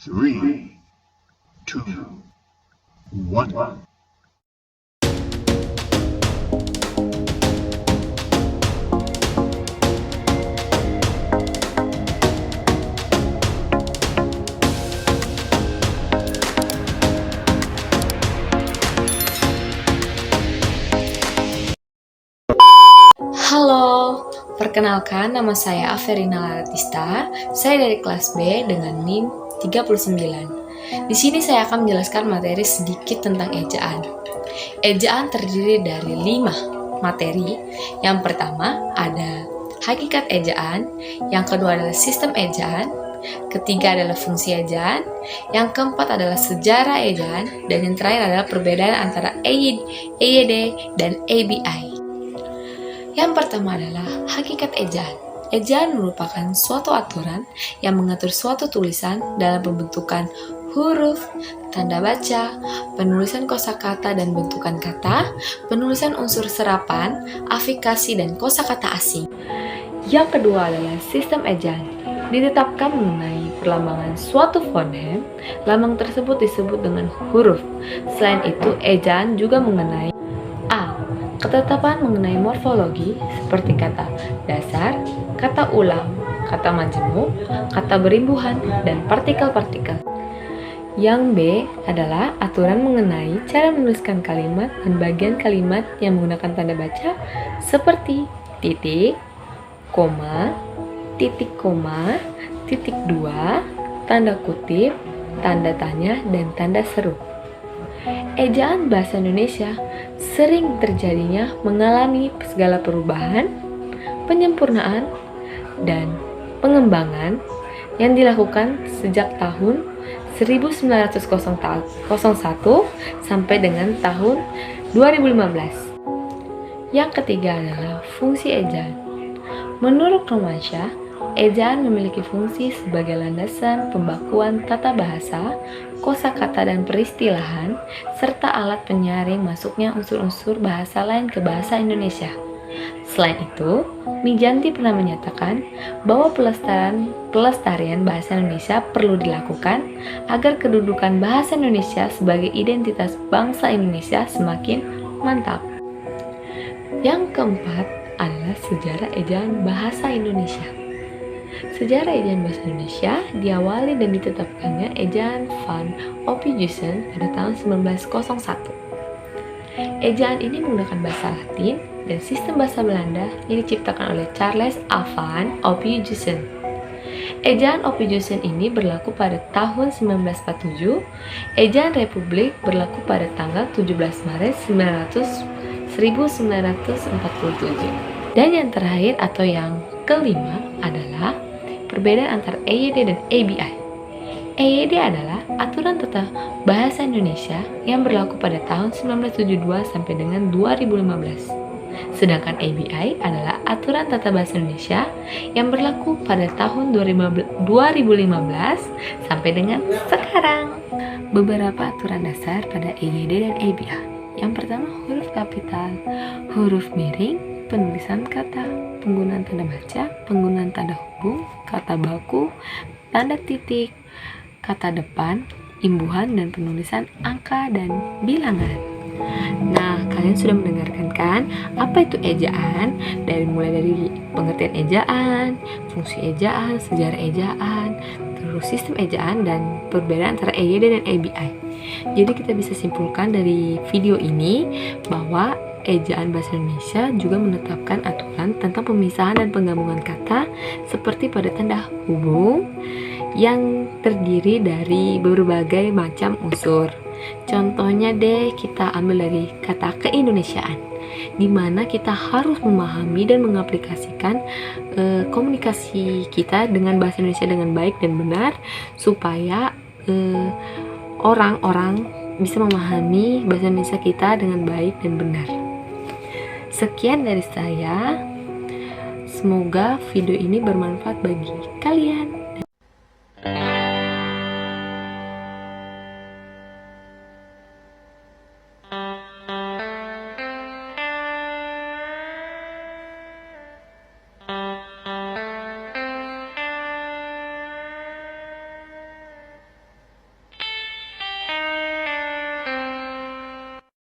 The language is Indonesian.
Three, two, one. Halo, perkenalkan nama saya Averina Laratista. Saya dari kelas B dengan NIM 39. Di sini saya akan menjelaskan materi sedikit tentang ejaan. Ejaan terdiri dari 5 materi. Yang pertama ada hakikat ejaan, yang kedua adalah sistem ejaan, ketiga adalah fungsi ejaan, yang keempat adalah sejarah ejaan, dan yang terakhir adalah perbedaan antara EYD dan ABI. Yang pertama adalah hakikat ejaan. Ejaan merupakan suatu aturan yang mengatur suatu tulisan dalam pembentukan huruf, tanda baca, penulisan kosakata dan bentukan kata, penulisan unsur serapan, afikasi, dan kosakata asing. Yang kedua adalah sistem ejaan. Ditetapkan mengenai perlambangan suatu fonem, lambang tersebut disebut dengan huruf. Selain itu, ejaan juga mengenai ketetapan mengenai morfologi seperti kata dasar, kata ulang, kata majemuk, kata berimbuhan, dan partikel-partikel. Yang B adalah aturan mengenai cara menuliskan kalimat dan bagian kalimat yang menggunakan tanda baca seperti titik, koma, titik dua, tanda kutip, tanda tanya, dan tanda seru. Ejaan bahasa Indonesia sering terjadinya mengalami segala perubahan, penyempurnaan, dan pengembangan yang dilakukan sejak tahun 1901 sampai dengan tahun 2015. Yang ketiga adalah fungsi ejaan. Menurut Romansyah, ejaan memiliki fungsi sebagai landasan pembakuan tata bahasa, kosakata dan peristilahan, serta alat penyaring masuknya unsur-unsur bahasa lain ke bahasa Indonesia. Selain itu, Mijanti pernah menyatakan bahwa pelestarian bahasa Indonesia perlu dilakukan agar kedudukan bahasa Indonesia sebagai identitas bangsa Indonesia semakin mantap. Yang keempat adalah sejarah ejaan bahasa Indonesia. Sejarah ejaan bahasa Indonesia diawali dan ditetapkannya ejaan Van Ophuijsen pada tahun 1901. Ejaan ini menggunakan bahasa Latin dan sistem bahasa Belanda yang diciptakan oleh Charles A. Van Ophuijsen. Ejaan Ophuijsen ini berlaku pada tahun 1947. Ejaan Republik berlaku pada tanggal 17 Maret 1947. Dan yang terakhir atau yang kelima adalah perbedaan antara EYD dan ABI. EYD adalah aturan tata bahasa Indonesia yang berlaku pada tahun 1972 sampai dengan 2015. Sedangkan ABI adalah aturan tata bahasa Indonesia yang berlaku pada tahun 2015 sampai dengan sekarang. Beberapa aturan dasar pada EYD dan ABI. Yang pertama, huruf kapital, huruf miring, penulisan kata, penggunaan tanda baca, penggunaan tanda hubung, kata baku, tanda titik, kata depan, imbuhan, dan penulisan angka dan bilangan. Nah, kalian sudah mendengarkan kan apa itu ejaan, mulai dari pengertian ejaan, fungsi ejaan, sejarah ejaan, terus sistem ejaan, dan perbedaan antara EYD dan ABI. Jadi kita bisa simpulkan dari video ini bahwa ejaan bahasa Indonesia juga menetapkan aturan tentang pemisahan dan penggabungan kata seperti pada tanda hubung yang terdiri dari berbagai macam unsur. Contohnya deh, kita ambil dari kata keindonesiaan, di mana kita harus memahami dan mengaplikasikan komunikasi kita dengan bahasa Indonesia dengan baik dan benar supaya orang-orang bisa memahami bahasa Indonesia kita dengan baik dan benar. Sekian dari saya. Semoga video ini bermanfaat bagi kalian.